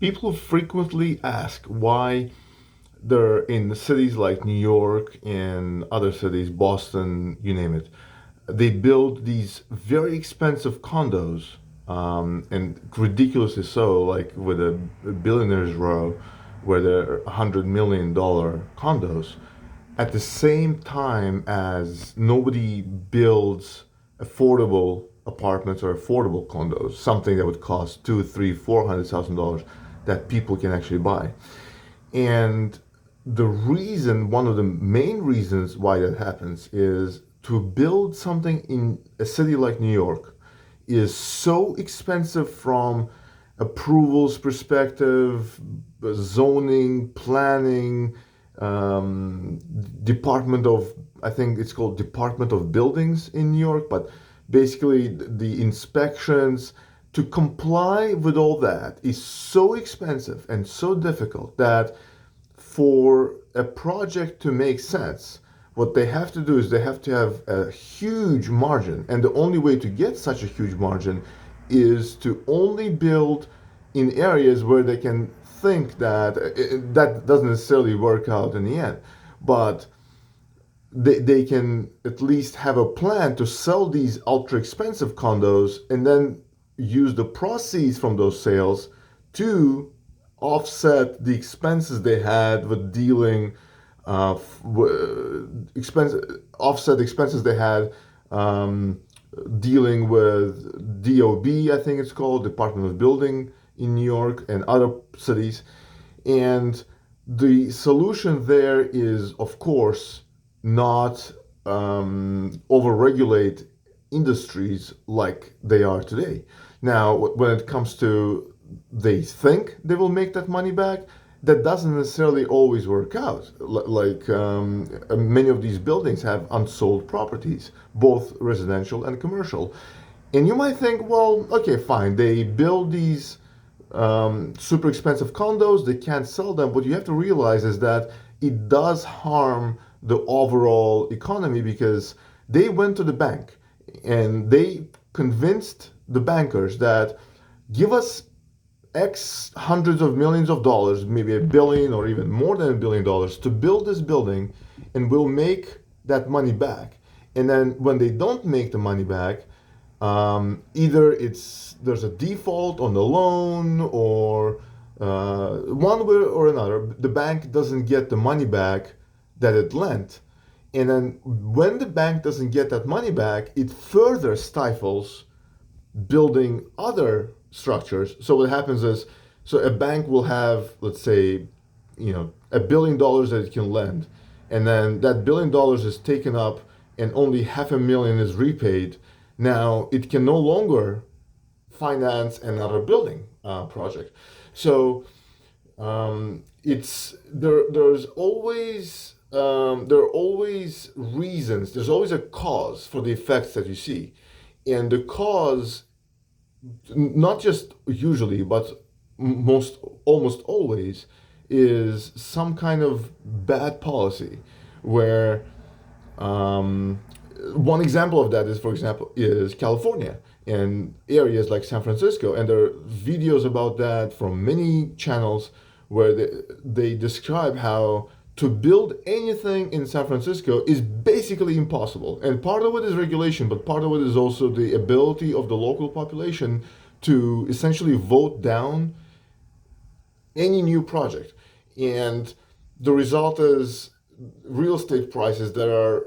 People frequently ask why they're in cities like New York and other cities, Boston, you name it. They build these very expensive condos, and ridiculously so, like with a billionaire's row, where they're $100 million condos, at the same time as nobody builds affordable apartments or affordable condos, something that would cost two, three, $400,000 that people can actually buy. And the reason, one of the main reasons why that happens is to build something in a city like New York is so expensive from approvals perspective, zoning, planning, um, Department of, I think it's called Department of Buildings in New York, but basically the inspections to comply with all that is so expensive and so difficult that for a project to make sense, what they have to do is they have to have a huge margin. And the only way to get such a huge margin is to only build in areas where they can think that that doesn't necessarily work out in the end. But they can at least have a plan to sell these ultra expensive condos and then use the proceeds from those sales to offset the expenses they had with dealing expense offset expenses they had um, dealing with DOB, I think it's called Department of Building in New York and other cities. And the solution there is, of course, not overregulate industries like they are today. Now, when it comes to they think they will make that money back, that doesn't necessarily always work out. Like many of these buildings have unsold properties, both residential and commercial. And you might think, well, okay, fine, they build these super expensive condos, they can't sell them. What you have to realize is that it does harm the overall economy because they went to the bank and they convinced the bankers that give us X hundreds of millions of dollars, maybe a billion or even more than $1 billion to build this building, and we'll make that money back. And then when they don't make the money back, either it's there's a default on the loan or one way or another, the bank doesn't get the money back that it lent. And then when the bank doesn't get that money back, it further stifles building other structures. So what happens is, so a bank will have, let's say, $1 billion that it can lend, and then that $1 billion is taken up, and only half a million is repaid. Now it can no longer finance another building project. So it's there. There are always reasons. There's always a cause for the effects that you see, and the cause, not just usually, but most almost always, is some kind of bad policy where um, one example of that is, for example, is California and areas like San Francisco, and there are videos about that from many channels where they describe how to build anything in San Francisco is basically impossible. And part of it is regulation, but part of it is also the ability of the local population to essentially vote down any new project. And the result is real estate prices that are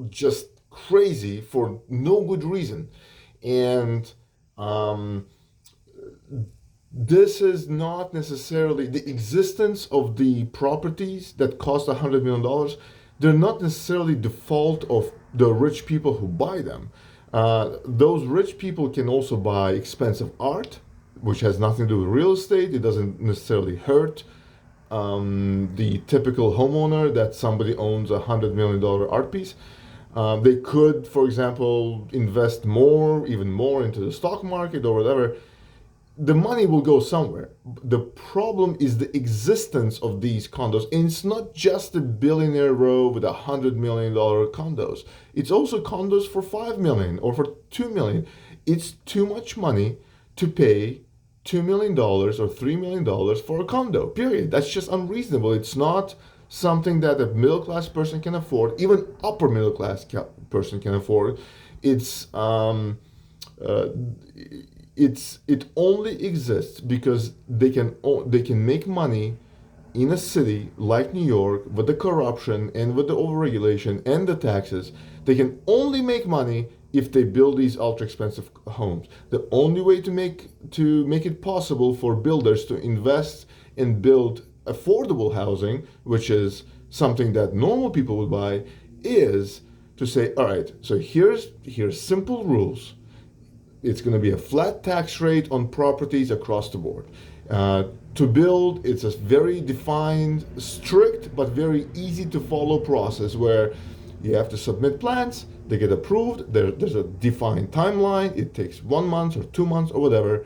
just crazy for no good reason. And um, this is not necessarily the existence of the properties that cost $100 million. They're not necessarily the fault of the rich people who buy them. Those rich people can also buy expensive art, which has nothing to do with real estate. It doesn't necessarily hurt the typical homeowner that somebody owns $100 million art piece. They could, for example, invest more, even more into the stock market or whatever. The money will go somewhere. The problem is the existence of these condos. And it's not just a billionaire row with $100 million condos. It's also condos for 5 million or for 2 million. It's too much money to pay $2 million or $3 million for a condo. Period. That's just unreasonable. It's not something that a middle class person can afford. Even upper middle class person can afford. It's uh, it only exists because they can make money in a city like New York with the corruption and with the overregulation and the taxes. They can only make money if they build these ultra expensive homes. The only way to make it possible for builders to invest and build affordable housing, which is something that normal people would buy, is to say, all right, so here's simple rules. It's going to be a flat tax rate on properties across the board. To build, it's a very defined, strict, but very easy to follow process where you have to submit plans, they get approved, there's a defined timeline, it takes 1 month or 2 months or whatever,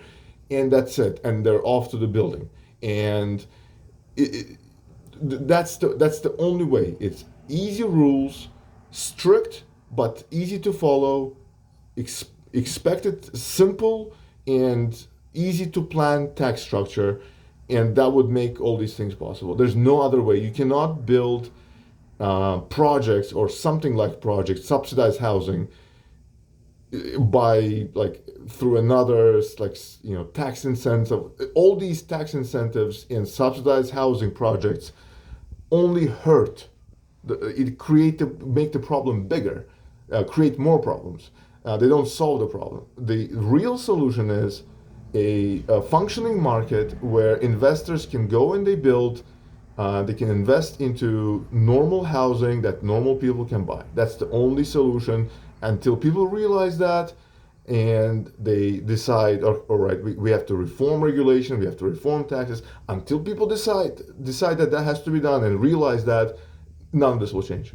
and that's it, and they're off to the building. And it, that's the only way. It's easy rules, strict but easy to follow, expected simple and easy to plan tax structure, and that would make all these things possible. There's no other way. You cannot build projects or something like projects, subsidized housing, by like through another like tax incentive. All these tax incentives in subsidized housing projects only hurt. It make the problem bigger, create more problems. They don't solve the problem. The real solution is a functioning market where investors can go and they can invest into normal housing that normal people can buy. That's the only solution until people realize that and they decide, all right, we have to reform regulation, we have to reform taxes. Until people decide that has to be done and realize that, none of this will change.